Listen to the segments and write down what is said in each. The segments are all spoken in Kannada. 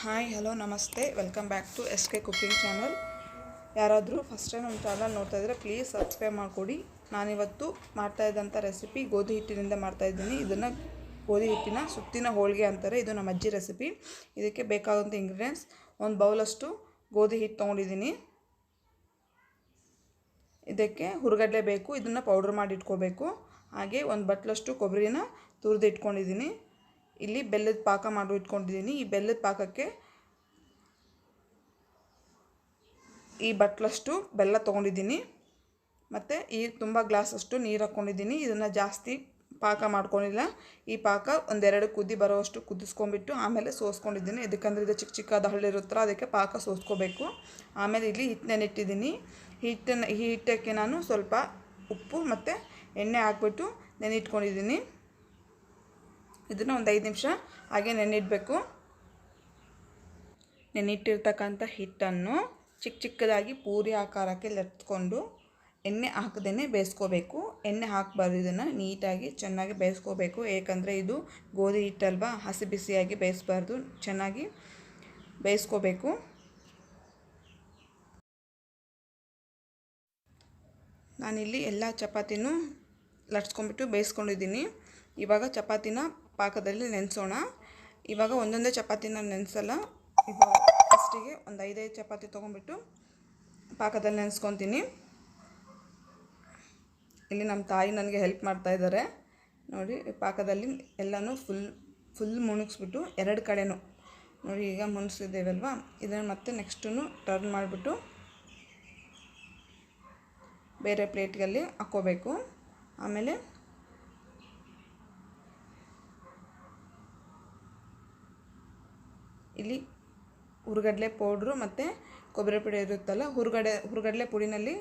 ಹಾಯ್ ಹಲೋ ನಮಸ್ತೆ welcome back to SK cooking channel. ಯಾರಾದರೂ ಫಸ್ಟ್ ಟೈಮ್ ನಮ್ಮ ಚಾನಲ್ ನೋಡ್ತಾ ಇದ್ದರೆ ಪ್ಲೀಸ್ ಸಬ್ಸ್ಕ್ರೈಬ್ ಮಾಡಿಕೊಡಿ. ನಾನಿವತ್ತು ಮಾಡ್ತಾಯಿದ್ದಂಥ ರೆಸಿಪಿ ಗೋಧಿ ಹಿಟ್ಟಿನಿಂದ ಮಾಡ್ತಾಯಿದ್ದೀನಿ. ಇದನ್ನು ಗೋಧಿ ಹಿಟ್ಟಿನ ಸುತ್ತಿನ ಹೋಳಿಗೆ ಅಂತಾರೆ. ಇದು ನಮ್ಮ ಅಜ್ಜಿ ರೆಸಿಪಿ. ಇದಕ್ಕೆ ಬೇಕಾದಂಥ ಇಂಗ್ರೀಡಿಯೆಂಟ್ಸ್: ಒಂದು ಬೌಲಷ್ಟು ಗೋಧಿ ಹಿಟ್ಟು ತೊಗೊಂಡಿದ್ದೀನಿ. ಇದಕ್ಕೆ ಹುರುಗಡ್ಲೆ ಬೇಕು, ಇದನ್ನು ಪೌಡ್ರ್ ಮಾಡಿ ಇಟ್ಕೋಬೇಕು. ಹಾಗೆ ಒಂದು ಬಟ್ಲಷ್ಟು ಕೊಬ್ಬರಿನ ತುರಿದು ಇಟ್ಕೊಂಡಿದ್ದೀನಿ. ಇಲ್ಲಿ ಬೆಲ್ಲದ ಪಾಕ ಮಾಡಿ ಇಟ್ಕೊಂಡಿದ್ದೀನಿ. ಈ ಬೆಲ್ಲದ ಪಾಕಕ್ಕೆ ಈ ಬಟ್ಲಷ್ಟು ಬೆಲ್ಲ ತೊಗೊಂಡಿದ್ದೀನಿ. ಮತ್ತು ಈ ತುಂಬ ಗ್ಲಾಸಷ್ಟು ನೀರು ಹಾಕ್ಕೊಂಡಿದ್ದೀನಿ. ಇದನ್ನು ಜಾಸ್ತಿ ಪಾಕ ಮಾಡ್ಕೊಂಡಿಲ್ಲ. ಈ ಪಾಕ ಒಂದೆರಡು ಕುದಿ ಬರೋವಷ್ಟು ಕುದಿಸ್ಕೊಂಡ್ಬಿಟ್ಟು ಆಮೇಲೆ ಸೋಸ್ಕೊಂಡಿದ್ದೀನಿ. ಇದಕ್ಕಂದರೆ ಇದು ಚಿಕ್ಕ ಚಿಕ್ಕದ ಹಳ್ಳಿರುತ್ತಲ್ಲ, ಅದಕ್ಕೆ ಪಾಕ ಸೋಸ್ಕೋಬೇಕು. ಆಮೇಲೆ ಇಲ್ಲಿ ಹಿಟ್ಟು ನೆನಿಟ್ಟಿದ್ದೀನಿ. ಈ ಹಿಟ್ಟಕ್ಕೆ ನಾನು ಸ್ವಲ್ಪ ಉಪ್ಪು ಮತ್ತು ಎಣ್ಣೆ ಹಾಕ್ಬಿಟ್ಟು ನೆನಿಟ್ಕೊಂಡಿದ್ದೀನಿ. ಇದನ್ನು ಒಂದು 5 ನಿಮಿಷ ಹಾಗೆ ನೆನಿಡಬೇಕು. ನೆನಿಟ್ಟಿರ್ತಕ್ಕಂಥ ಹಿಟ್ಟನ್ನು ಚಿಕ್ಕ ಚಿಕ್ಕದಾಗಿ ಪೂರಿ ಆಕಾರಕ್ಕೆ ಲಟ್ಕೊಂಡು ಎಣ್ಣೆ ಹಾಕದೇ ಬೇಯಿಸ್ಕೋಬೇಕು. ಎಣ್ಣೆ ಹಾಕಬಾರ್ದು, ಇದನ್ನು ನೀಟಾಗಿ ಚೆನ್ನಾಗಿ ಬೇಯಿಸ್ಕೋಬೇಕು. ಏಕೆಂದರೆ ಇದು ಗೋಧಿ ಹಿಟ್ಟಲ್ವಾ, ಹಸಿ ಬಿಸಿಯಾಗಿ ಬೇಯಿಸಬಾರ್ದು, ಚೆನ್ನಾಗಿ ಬೇಯಿಸ್ಕೋಬೇಕು. ನಾನಿಲ್ಲಿ ಎಲ್ಲ ಚಪಾತಿನೂ ಲಟ್ಸ್ಕೊಂಡ್ಬಿಟ್ಟು ಬೇಯಿಸ್ಕೊಂಡಿದ್ದೀನಿ. ಇವಾಗ ಚಪಾತಿನ ಪಾಕದಲ್ಲಿ ನೆನೆಸೋಣ. ಇವಾಗ ಒಂದೊಂದೇ ಚಪಾತಿನ ನೆನೆಸಲ್ಲ. ಇವಾಗ ಫಸ್ಟಿಗೆ ಒಂದು 5 ಚಪಾತಿ ತೊಗೊಂಡ್ಬಿಟ್ಟು ಪಾಕದಲ್ಲಿ ನೆನೆಸ್ಕೊತೀನಿ. ಇಲ್ಲಿ ನಮ್ಮ ತಾಯಿ ನನಗೆ ಹೆಲ್ಪ್ ಮಾಡ್ತಾಯಿದ್ದಾರೆ ನೋಡಿ. ಪಾಕದಲ್ಲಿ ಎಲ್ಲನೂ ಫುಲ್ ಮುಣಗಿಸ್ಬಿಟ್ಟು 2 ಕಡೆನೂ ನೋಡಿ, ಈಗ ಮುಣಿಸಿದ್ದೇವಲ್ವ, ಇದನ್ನು ಮತ್ತೆ ನೆಕ್ಸ್ಟನ್ನು ಟರ್ನ್ ಮಾಡಿಬಿಟ್ಟು ಬೇರೆ ಪ್ಲೇಟ್ಗಲ್ಲಿ ಹಾಕ್ಕೋಬೇಕು. ಆಮೇಲೆ ಇಲ್ಲಿ ಹುರುಗಡ್ಲೆ ಪೌಡ್ರು ಮತ್ತು ಕೊಬ್ಬರಿ ಪುಡಿ ಇರುತ್ತಲ್ಲ, ಹುರುಗಡ್ಲೆ ಪುಡಿನಲ್ಲಿ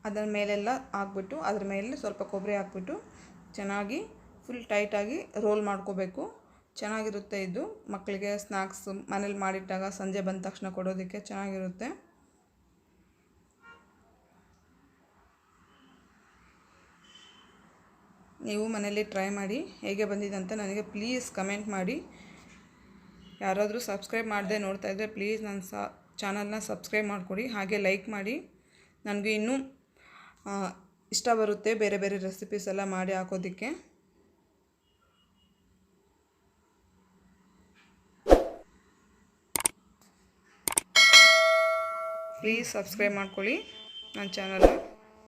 ಅದರ ಮೇಲೆಲ್ಲ ಹಾಕ್ಬಿಟ್ಟು ಅದ್ರ ಮೇಲೆ ಸ್ವಲ್ಪ ಕೊಬ್ಬರಿ ಹಾಕ್ಬಿಟ್ಟು ಚೆನ್ನಾಗಿ ಫುಲ್ ಟೈಟಾಗಿ ರೋಲ್ ಮಾಡ್ಕೋಬೇಕು. ಚೆನ್ನಾಗಿರುತ್ತೆ ಇದು. ಮಕ್ಕಳಿಗೆ ಸ್ನ್ಯಾಕ್ಸ್ ಮನೇಲಿ ಮಾಡಿಟ್ಟಾಗ ಸಂಜೆ ಬಂದ ತಕ್ಷಣ ಕೊಡೋದಕ್ಕೆ ಚೆನ್ನಾಗಿರುತ್ತೆ. ನೀವು ಮನೇಲಿ ಟ್ರೈ ಮಾಡಿ, ಹೇಗೆ ಬಂದಿದೆ ಅಂತ ನನಗೆ ಪ್ಲೀಸ್ ಕಮೆಂಟ್ ಮಾಡಿ. ಯಾರಾದರೂ ಸಬ್ಸ್ಕ್ರೈಬ್ ಮಾಡದೆ ನೋಡ್ತಾ ಇದ್ದರೆ ಪ್ಲೀಸ್ ನನ್ನ ಚಾನಲ್ನ ಸಬ್ಸ್ಕ್ರೈಬ್ ಮಾಡಿಕೊಡಿ. ಹಾಗೆ ಲೈಕ್ ಮಾಡಿ. ನನಗೆ ಇನ್ನೂ ಇಷ್ಟ ಬರುತ್ತೆ ಬೇರೆ ಬೇರೆ ರೆಸಿಪೀಸ್ ಎಲ್ಲ ಮಾಡಿ ಹಾಕೋದಕ್ಕೆ. ಪ್ಲೀಸ್ ಸಬ್ಸ್ಕ್ರೈಬ್ ಮಾಡ್ಕೊಳ್ಳಿ ನನ್ನ ಚಾನಲ್ನ.